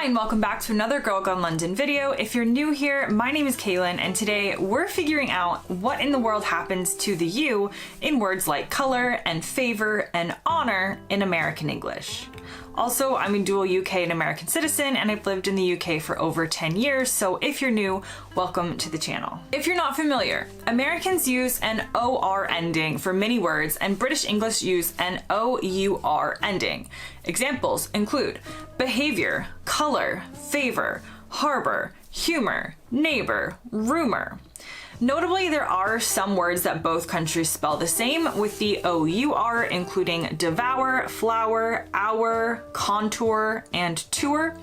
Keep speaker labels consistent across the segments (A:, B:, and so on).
A: Hi and welcome back to another Girl Gone London video. If you're new here, my name is Kaylin and today we're figuring out what in the world happens to the U in words like color and favor and honor in American English. Also, I'm a dual UK and American citizen and I've lived in the UK for over 10 years, so if you're new, welcome to the channel. If you're not familiar, Americans use an OR ending for many words and British English use an OUR ending. Examples include behavior, color, favor, harbor, humor, neighbor, rumor. Notably, there are some words that both countries spell the same, with the OUR including devour, flower, hour, contour, and tour.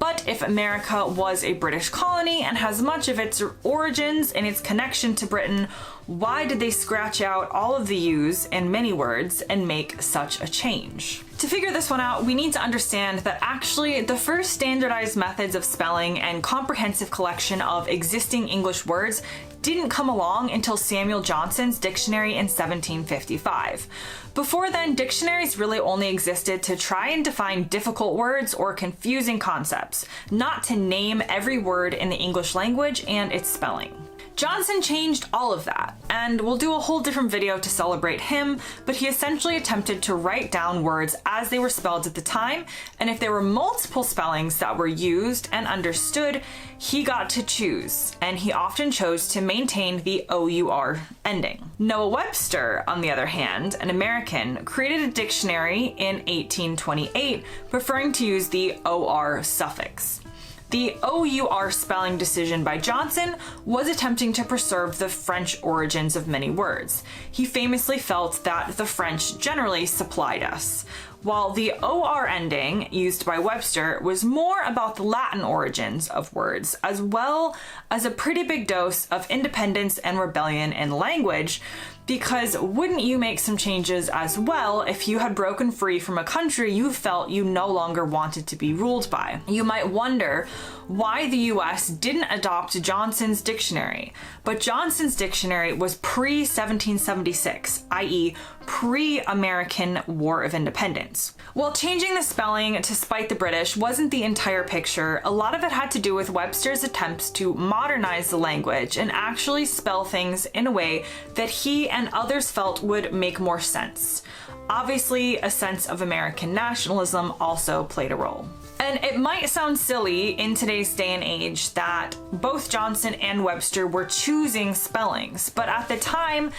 A: But if America was a British colony and has much of its origins in its connection to Britain, why did they scratch out all of the U's in many words and make such a change? To figure this one out, we need to understand that actually the first standardized methods of spelling and comprehensive collection of existing English words didn't come along until Samuel Johnson's dictionary in 1755. Before then, dictionaries really only existed to try and define difficult words or confusing concepts, not to name every word in the English language and its spelling. Johnson changed all of that, and we'll do a whole different video to celebrate him, but he essentially attempted to write down words as they were spelled at the time, and if there were multiple spellings that were used and understood, he got to choose, and he often chose to maintain the OUR ending. Noah Webster, on the other hand, an American, created a dictionary in 1828, preferring to use the OR suffix. The OUR spelling decision by Johnson was attempting to preserve the French origins of many words. He famously felt that the French generally supplied us, while the OR ending used by Webster was more about the Latin origins of words, as well as a pretty big dose of independence and rebellion in language, because wouldn't you make some changes as well if you had broken free from a country you felt you no longer wanted to be ruled by? You might wonder why the US didn't adopt Johnson's dictionary, but Johnson's dictionary was pre-1776, i.e. pre-American War of Independence. While changing the spelling to spite the British wasn't the entire picture, a lot of it had to do with Webster's attempts to modernize the language and actually spell things in a way that he and others felt would make more sense. Obviously, a sense of American nationalism also played a role. And it might sound silly in today's day and age that both Johnson and Webster were choosing spellings, but at the time,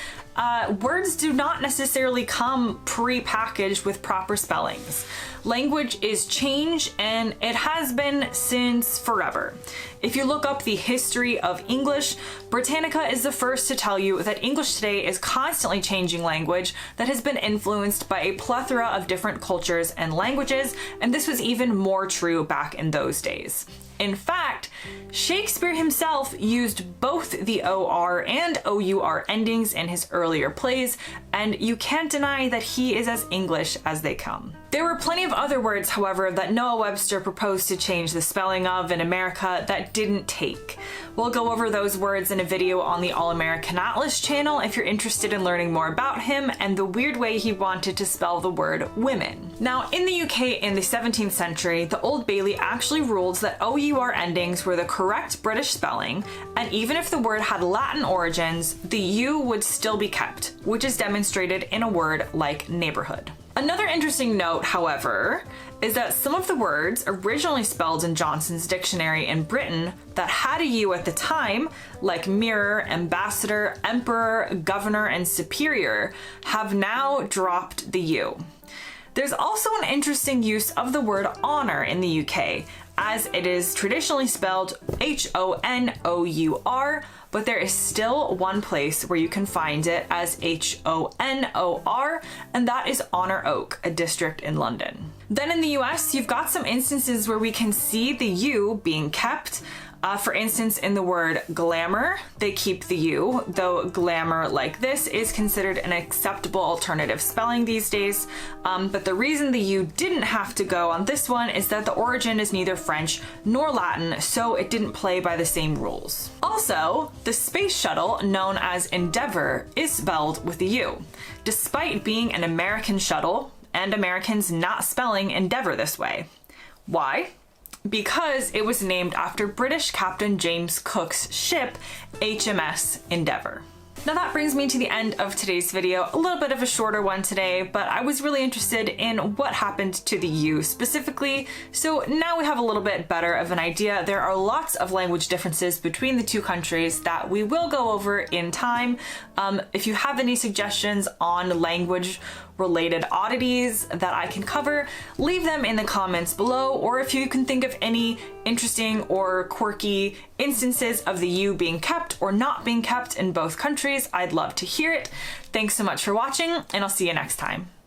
A: words do not necessarily come pre-packaged with proper spellings. Language is change, and it has been since forever. If you look up the history of English, Britannica is the first to tell you that English today is constantly changing language that has been influenced by a plethora of different cultures and languages, and this was even more true back in those days. In fact, Shakespeare himself used both the OR and OUR endings in his earlier plays, and you can't deny that he is as English as they come. There were plenty of other words, however, that Noah Webster proposed to change the spelling of in America that didn't take. We'll go over those words in a video on the All-American Atlas channel if you're interested in learning more about him and the weird way he wanted to spell the word women. Now, in the UK in the 17th century, the Old Bailey actually ruled that OUR endings were the correct British spelling, and even if the word had Latin origins, the U would still be kept, which is demonstrated in a word like neighborhood. Another interesting note, however, is that some of the words originally spelled in Johnson's dictionary in Britain that had a U at the time, like mirror, ambassador, emperor, governor, and superior, have now dropped the U. There's also an interesting use of the word honor in the UK, as it is traditionally spelled H-O-N-O-U-R, but there is still one place where you can find it as H-O-N-O-R, and that is Honor Oak, a district in London. Then in the US, you've got some instances where we can see the U being kept. For instance, in the word glamour, they keep the U, though glamour like this is considered an acceptable alternative spelling these days. But the reason the U didn't have to go on this one is that the origin is neither French nor Latin, so it didn't play by the same rules. Also, the space shuttle, known as Endeavour, is spelled with a U, despite being an American shuttle and Americans not spelling Endeavour this way. Why? because it was named after British Captain James Cook's ship, HMS Endeavour. Now that brings me to the end of today's video, a little bit of a shorter one today, but I was really interested in what happened to the U specifically, so now we have a little bit better of an idea. There are lots of language differences between the two countries that we will go over in time. If you have any suggestions on language related oddities that I can cover, leave them in the comments below, or if you can think of any interesting or quirky instances of the U being kept or not being kept in both countries, I'd love to hear it. Thanks so much for watching, and I'll see you next time.